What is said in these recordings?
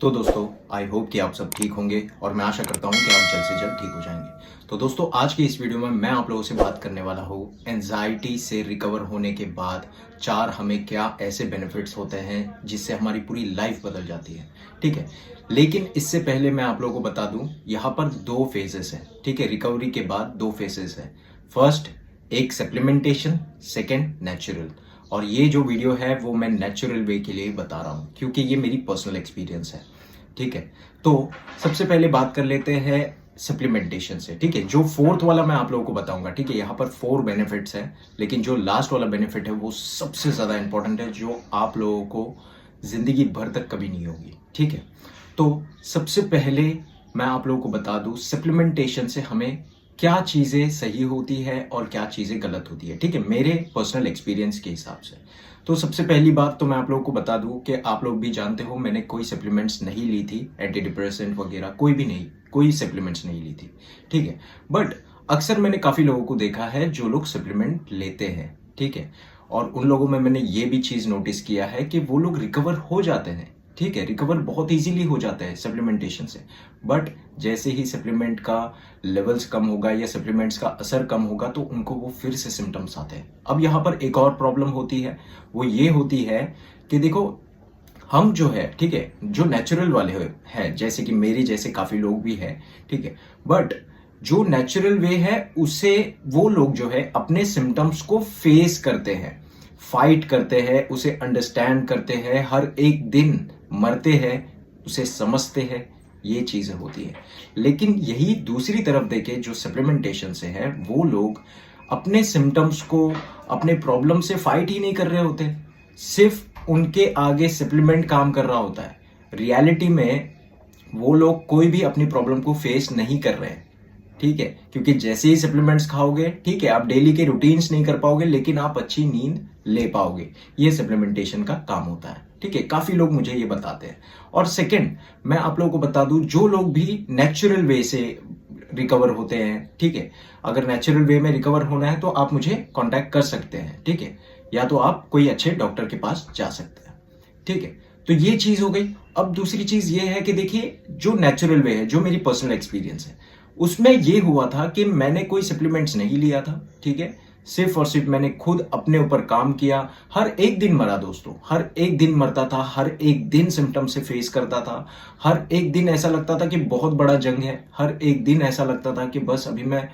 तो दोस्तों I hope कि आप सब ठीक होंगे और मैं आशा करता हूं कि आप जल्द से जल्द ठीक हो जाएंगे। तो दोस्तों आज की इस वीडियो में मैं आप लोगों से बात करने वाला हूं एंजाइटी से रिकवर होने के बाद चार हमें क्या ऐसे बेनिफिट्स होते हैं जिससे हमारी पूरी लाइफ बदल जाती है। ठीक है, लेकिन इससे पहले मैं आप लोगों को बता दूं यहाँ पर दो फेजेस हैं। ठीक है, रिकवरी के बाद दो फेजेस हैं। फर्स्ट एक सप्लीमेंटेशन, सेकेंड नेचुरल। और ये जो वीडियो है वो मैं नेचुरल वे के लिए बता रहा हूँ क्योंकि ये मेरी पर्सनल एक्सपीरियंस है। ठीक है, तो सबसे पहले बात कर लेते हैं सप्लीमेंटेशन से। ठीक है, जो फोर्थ वाला मैं आप लोगों को बताऊंगा। ठीक है, यहाँ पर 4 बेनिफिट्स हैं, लेकिन जो लास्ट वाला बेनिफिट है वो सबसे ज्यादा इंपॉर्टेंट है, जो आप लोगों को जिंदगी भर तक कभी नहीं होगी। ठीक है, तो सबसे पहले मैं आप लोगों को बता दूं सप्लीमेंटेशन से हमें क्या चीजें सही होती है और क्या चीजें गलत होती है। ठीक है, मेरे पर्सनल एक्सपीरियंस के हिसाब से। तो सबसे पहली बात तो मैं आप लोगों को बता दूं कि आप लोग भी जानते हो मैंने कोई सप्लीमेंट्स नहीं ली थी, एंटी डिप्रेसेंट वगैरह कोई भी नहीं, कोई सप्लीमेंट्स नहीं ली थी। ठीक है, बट अक्सर मैंने काफी लोगों को देखा है जो लोग सप्लीमेंट लेते हैं। ठीक है, और उन लोगों में मैंने ये भी चीज नोटिस किया है कि वो लोग रिकवर हो जाते हैं। ठीक है, रिकवर बहुत इजीली हो जाता है सप्लीमेंटेशन से। बट जैसे ही सप्लीमेंट का लेवल्स कम होगा या सप्लीमेंट्स का असर कम होगा तो उनको वो फिर से सिम्टम्स आते हैं। अब यहाँ पर एक और प्रॉब्लम होती है, वो ये होती है कि देखो हम जो है, ठीक है, जो नेचुरल वाले हैं जैसे कि मेरी जैसे काफी लोग भी हैं। ठीक है, बट जो नेचुरल वे है उसे वो लोग जो है अपने सिम्टम्स को फेस करते हैं, फाइट करते हैं, उसे अंडरस्टैंड करते हैं, हर एक दिन मरते हैं, उसे समझते हैं, ये चीजें होती है। लेकिन यही दूसरी तरफ देखे जो सप्लीमेंटेशन से है, वो लोग अपने सिम्टम्स को, अपने प्रॉब्लम से फाइट ही नहीं कर रहे होते, सिर्फ उनके आगे सप्लीमेंट काम कर रहा होता है। रियलिटी में वो लोग कोई भी अपनी प्रॉब्लम को फेस नहीं कर रहे हैं। ठीक है, क्योंकि जैसे ही सप्लीमेंट्स खाओगे, ठीक है, आप डेली के रूटीन्स नहीं कर पाओगे लेकिन आप अच्छी नींद ले पाओगे। ये सप्लीमेंटेशन का काम होता है। ठीक है, काफी लोग मुझे ये बताते हैं। और सेकंड मैं आप लोगों को बता दूं, जो लोग भी नेचुरल वे से रिकवर होते हैं, ठीक है, अगर नेचुरल वे में रिकवर होना है तो आप मुझे कांटेक्ट कर सकते हैं। ठीक है, या तो आप कोई अच्छे डॉक्टर के पास जा सकते हैं। ठीक है, तो ये चीज हो गई। अब दूसरी चीज ये है कि देखिए जो नेचुरल वे है, जो मेरी पर्सनल एक्सपीरियंस है, उसमें ये हुआ था कि मैंने कोई सप्लीमेंट्स नहीं लिया था। ठीक है, सिर्फ और सिर्फ मैंने खुद अपने ऊपर काम किया। हर एक दिन मरा दोस्तों, हर एक दिन मरता था, हर एक दिन सिम्टम से फेस करता था, हर एक दिन ऐसा लगता था कि बहुत बड़ा जंग है, हर एक दिन ऐसा लगता था कि बस अभी मैं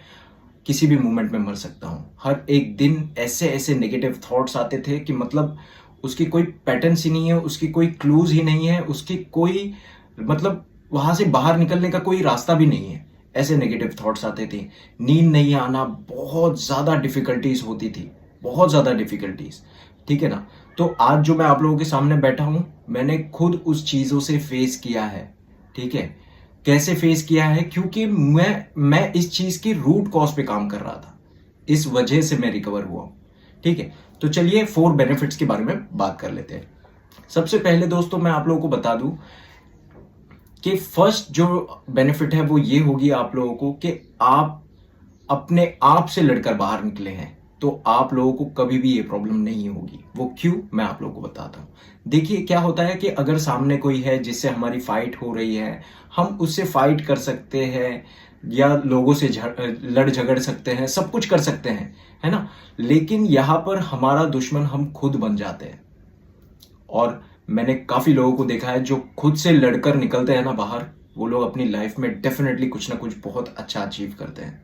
किसी भी मोमेंट में मर सकता हूं। हर एक दिन ऐसे ऐसे नेगेटिव थॉट्स आते थे कि मतलब उसकी कोई पैटर्न्स ही नहीं है, उसकी कोई क्लूज ही नहीं है, उसकी कोई मतलब वहां से बाहर निकलने का कोई रास्ता भी नहीं है। ऐसे नेगेटिव थॉट्स आते थे, नींद नहीं आना, बहुत ज्यादा डिफिकल्टीज होती थी, बहुत ज्यादा डिफिकल्टीज। ठीक है ना, तो आज जो मैं आप लोगों के सामने बैठा हूं, मैंने खुद उस चीजों से फेस किया है। ठीक है, कैसे फेस किया है, क्योंकि मैं इस चीज की रूट कॉज पे काम कर रहा था, इस वजह से मैं रिकवर हुआ हूं। ठीक है, तो चलिए 4 बेनिफिट्स के बारे में बात कर लेते हैं। सबसे पहले दोस्तों मैं आप लोगों को बता दूं कि फर्स्ट जो बेनिफिट है वो ये होगी आप लोगों को कि आप अपने आप से लड़कर बाहर निकले हैं, तो आप लोगों को कभी भी ये प्रॉब्लम नहीं होगी। वो क्यों, मैं आप लोगों को बताता हूं। देखिए क्या होता है कि अगर सामने कोई है जिससे हमारी फाइट हो रही है, हम उससे फाइट कर सकते हैं या लोगों से लड़ झगड़ सकते हैं, सब कुछ कर सकते हैं, है ना, लेकिन यहां पर हमारा दुश्मन हम खुद बन जाते हैं। और मैंने काफी लोगों को देखा है जो खुद से लड़कर निकलते हैं ना बाहर, वो लोग अपनी लाइफ में डेफिनेटली कुछ ना कुछ बहुत अच्छा अचीव करते हैं,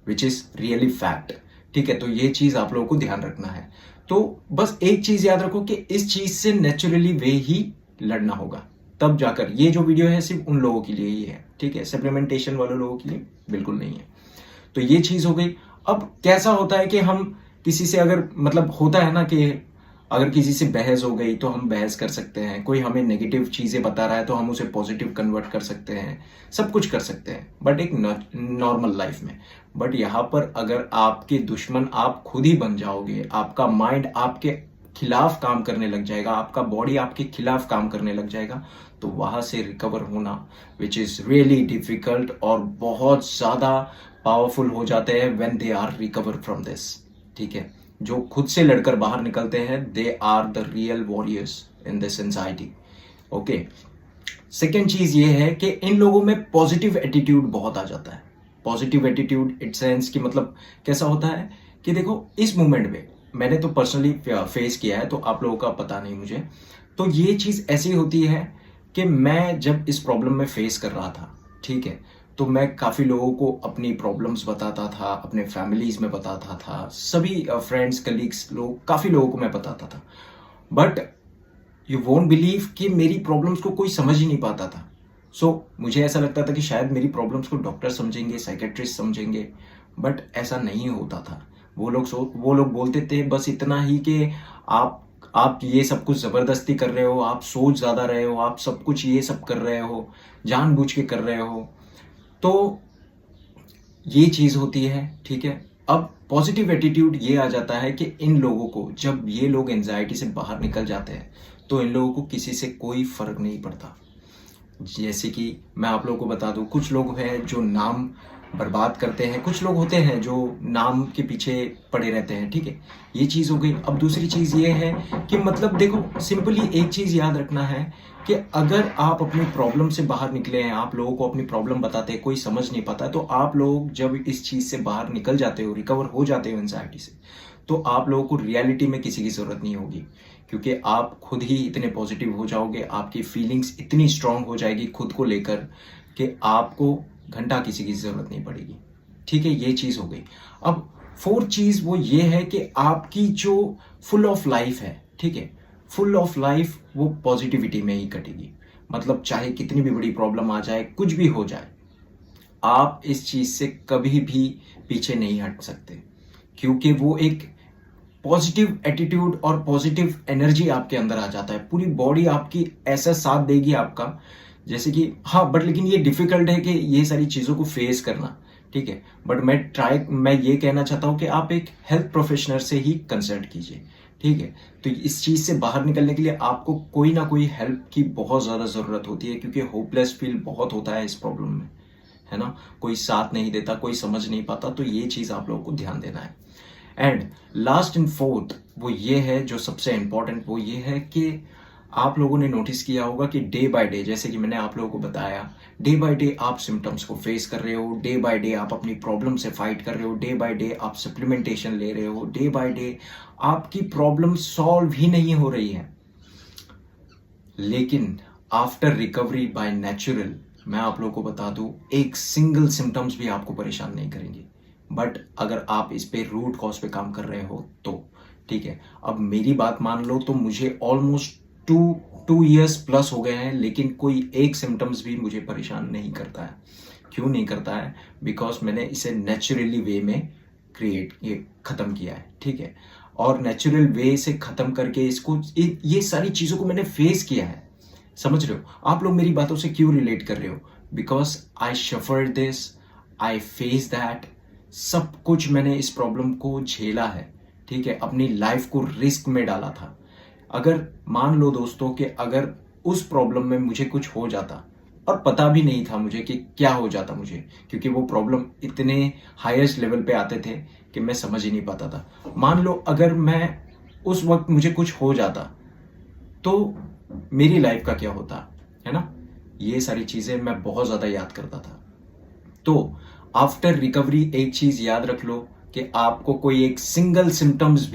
विच इज रियली फैक्ट। ठीक है, तो ये चीज आप लोगों को ध्यान रखना है। तो बस एक चीज याद रखो कि इस चीज से नेचुरली वे ही लड़ना होगा, तब जाकर। ये जो वीडियो है सिर्फ उन लोगों के लिए ही है, ठीक है, सप्लीमेंटेशन वाले लोगों के लिए बिल्कुल नहीं है। तो ये चीज हो गई। अब कैसा होता है कि हम किसी से अगर मतलब होता है ना कि अगर किसी से बहस हो गई तो हम बहस कर सकते हैं, कोई हमें नेगेटिव चीजें बता रहा है तो हम उसे पॉजिटिव कन्वर्ट कर सकते हैं, सब कुछ कर सकते हैं, बट एक नॉर्मल लाइफ में। बट यहाँ पर अगर आपके दुश्मन आप खुद ही बन जाओगे, आपका माइंड आपके खिलाफ काम करने लग जाएगा, आपका बॉडी आपके खिलाफ काम करने लग जाएगा, तो वहां से रिकवर होना विच इज रियली डिफिकल्ट और बहुत ज्यादा पावरफुल हो जाते हैं when they are recover from this. ठीक है, जो खुद से लड़कर बाहर निकलते हैं, they are the real warriors in this anxiety. Okay, second चीज ये है कि इन लोगों में पॉजिटिव एटीट्यूड बहुत आ जाता है। पॉजिटिव एटीट्यूड इट सेंस कि मतलब कैसा होता है कि देखो इस मोमेंट में मैंने तो पर्सनली फेस किया है, तो आप लोगों का पता नहीं मुझे। तो ये चीज ऐसी होती है कि मैं जब इस प्रॉब्लम में फेस कर रहा था, ठीक है, तो मैं काफ़ी लोगों को अपनी प्रॉब्लम्स बताता था, अपने फैमिलीज में बताता था, सभी फ्रेंड्स कलीग्स लोग, काफ़ी लोगों को मैं बताता था। बट यू वोंट बिलीव कि मेरी प्रॉब्लम्स को कोई समझ ही नहीं पाता था। मुझे ऐसा लगता था कि शायद मेरी प्रॉब्लम्स को डॉक्टर समझेंगे, साइकेट्रिस्ट समझेंगे, बट ऐसा नहीं होता था। वो लोग बोलते थे बस इतना ही कि आप ये सब कुछ ज़बरदस्ती कर रहे हो, आप सोच ज़्यादा रहे हो, आप सब कुछ ये सब कर रहे हो, जानबूझ के कर रहे हो। तो ये चीज़ होती है, ठीक है। अब पॉजिटिव एटीट्यूड ये आ जाता है कि इन लोगों को, जब ये लोग एंजाइटी से बाहर निकल जाते हैं, तो इन लोगों को किसी से कोई फर्क नहीं पड़ता। जैसे कि मैं आप लोगों को बता दूं, कुछ लोग हैं जो नाम बर्बाद करते हैं, कुछ लोग होते हैं जो नाम के पीछे पड़े रहते हैं, ठीक है। ये चीज़ हो गई। अब दूसरी चीज़ ये है कि मतलब देखो, सिंपली एक चीज़ याद रखना है कि अगर आप अपनी प्रॉब्लम से बाहर निकले हैं, आप लोगों को अपनी प्रॉब्लम बताते हैं, कोई समझ नहीं पाता, तो आप लोग जब इस चीज़ से बाहर निकल जाते हो, रिकवर हो जाते हो एंजाइटी से, तो आप लोगों को रियलिटी में किसी की ज़रूरत नहीं होगी, क्योंकि आप खुद ही इतने पॉजिटिव हो जाओगे, आपकी फीलिंग्स इतनी स्ट्रांग हो जाएगी खुद को लेकर कि आपको घंटा किसी की ज़रूरत नहीं पड़ेगी, ठीक है। ये चीज़ हो गई। अब फोर्थ चीज़ वो ये है कि आपकी जो फुल ऑफ लाइफ है, ठीक है, फुल ऑफ लाइफ वो पॉजिटिविटी में ही कटेगी। मतलब चाहे कितनी भी बड़ी प्रॉब्लम आ जाए, कुछ भी हो जाए, आप इस चीज़ से कभी भी पीछे नहीं हट सकते, क्योंकि वो एक पॉजिटिव एटीट्यूड और पॉजिटिव एनर्जी आपके अंदर आ जाता है। पूरी बॉडी आपकी ऐसा साथ देगी आपका, जैसे कि हाँ, बट लेकिन ये डिफिकल्ट है कि ये सारी चीज़ों को फेस करना, ठीक है। बट मैं ये कहना चाहता हूँ कि आप एक हेल्थ प्रोफेशनल से ही कंसल्ट कीजिए, ठीक है। तो इस चीज़ से बाहर निकलने के लिए आपको कोई ना कोई हेल्प की बहुत ज़्यादा ज़रूरत होती है, क्योंकि होपलेस फील बहुत होता है इस प्रॉब्लम में, है ना। कोई साथ नहीं देता, कोई समझ नहीं पाता, तो ये चीज़ आप लोगों को ध्यान देना है। एंड लास्ट एंड फोर्थ वो ये है, जो सबसे इंपॉर्टेंट वो ये है कि आप लोगों ने नोटिस किया होगा कि डे बाय डे, जैसे कि मैंने आप लोगों को बताया, डे बाय डे आप सिम्टम्स को फेस कर रहे हो, डे बाय डे आप अपनी प्रॉब्लम से फाइट कर रहे हो, डे बाय डे आप सप्लीमेंटेशन ले रहे हो, डे बाय डे आपकी प्रॉब्लम सॉल्व ही नहीं हो रही है। लेकिन आफ्टर रिकवरी बाय नेचुरल, मैं आप लोगों को बता दूं, एक सिंगल सिम्टम्स भी आपको परेशान नहीं करेंगे। बट अगर आप इस पे रूट कॉज पे काम कर रहे हो तो, ठीक है। अब मेरी बात मान लो तो मुझे ऑलमोस्ट टू ईयर्स प्लस हो गए हैं, लेकिन कोई एक सिम्टम्स भी मुझे परेशान नहीं करता है। क्यों नहीं करता है? बिकॉज मैंने इसे नेचुरली वे में खत्म किया है, ठीक है। और नेचुरल वे से खत्म करके इसको, ये सारी चीज़ों को मैंने फेस किया है। समझ रहे हो? आप लोग मेरी बातों से क्यों रिलेट कर रहे हो? Because I suffered this, I face that. सब कुछ मैंने इस प्रॉब्लम को झेला है, ठीक है। अपनी लाइफ को रिस्क में डाला था। अगर मान लो दोस्तों कि अगर उस प्रॉब्लम में मुझे कुछ हो जाता, और पता भी नहीं था मुझे कि क्या हो जाता मुझे, क्योंकि वो प्रॉब्लम इतने हाईएस्ट लेवल पे आते थे कि मैं समझ ही नहीं पाता था। मान लो अगर मैं उस वक्त मुझे कुछ हो जाता तो मेरी लाइफ का क्या होता, है ना। ये सारी चीज़ें मैं बहुत ज़्यादा याद करता था। तो आफ्टर रिकवरी एक चीज़ याद रख लो कि आपको कोई एक सिंगल सिम्टम्स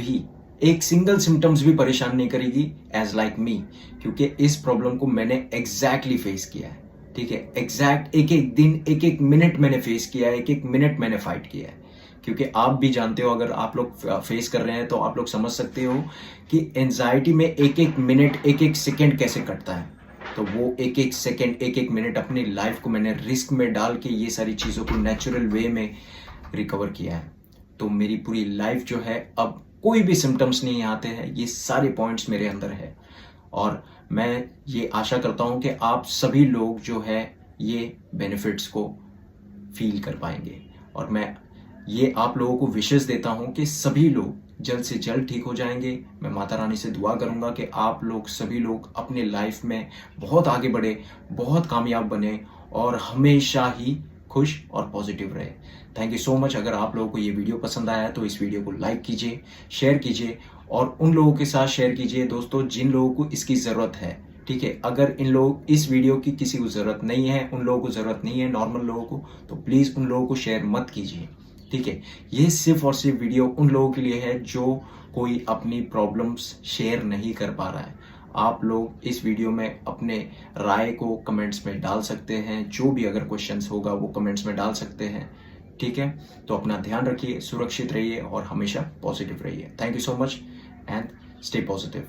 भी परेशान नहीं करेगी एज लाइक मी, क्योंकि इस प्रॉब्लम को मैंने एग्जैक्टली फेस किया है, ठीक है। एग्जैक्ट एक एक दिन, एक एक मिनट मैंने फेस किया है, एक एक मिनट मैंने फाइट किया है। क्योंकि आप भी जानते हो, अगर आप लोग फेस कर रहे हैं तो आप लोग समझ सकते हो कि एंजाइटी में एक एक मिनट, एक एक सेकेंड कैसे कटता है। तो वो एक एक सेकेंड, एक एक मिनट अपनी लाइफ को मैंने रिस्क में डाल के ये सारी चीज़ों को नेचुरल वे में रिकवर किया है। तो मेरी पूरी लाइफ जो है, अब कोई भी सिम्टम्स नहीं आते हैं। ये सारे पॉइंट्स मेरे अंदर है, और मैं ये आशा करता हूँ कि आप सभी लोग जो है ये बेनिफिट्स को फील कर पाएंगे। और मैं ये आप लोगों को विशेष देता हूँ कि सभी लोग जल्द से जल्द ठीक हो जाएंगे। मैं माता रानी से दुआ करूँगा कि आप लोग सभी लोग अपने लाइफ में बहुत आगे बढ़े, बहुत कामयाब बने, और हमेशा ही खुश और पॉजिटिव रहे। Thank you so much. अगर आप लोगों को ये वीडियो पसंद आया तो इस वीडियो को लाइक कीजिए, शेयर कीजिए, और उन लोगों के साथ शेयर कीजिए दोस्तों जिन लोगों को इसकी ज़रूरत है, ठीक है, अगर इन लोग इस वीडियो की किसी को ज़रूरत नहीं है, उन लोगों को ज़रूरत नहीं है, नॉर्मल लोगों को, तो प्लीज़ उन लोगों को शेयर मत कीजिए। ठीक है, ये सिर्फ और सिर्फ वीडियो उन लोगों के लिए है जो कोई अपनी प्रॉब्लम्स शेयर नहीं कर पा रहा है। आप लोग इस वीडियो में अपने राय को कमेंट्स में डाल सकते हैं, जो भी अगर क्वेश्चंस होगा वो कमेंट्स में डाल सकते हैं। ठीक है, तो अपना ध्यान रखिए, सुरक्षित रहिए और हमेशा पॉजिटिव रहिए। Thank you so much and stay positive.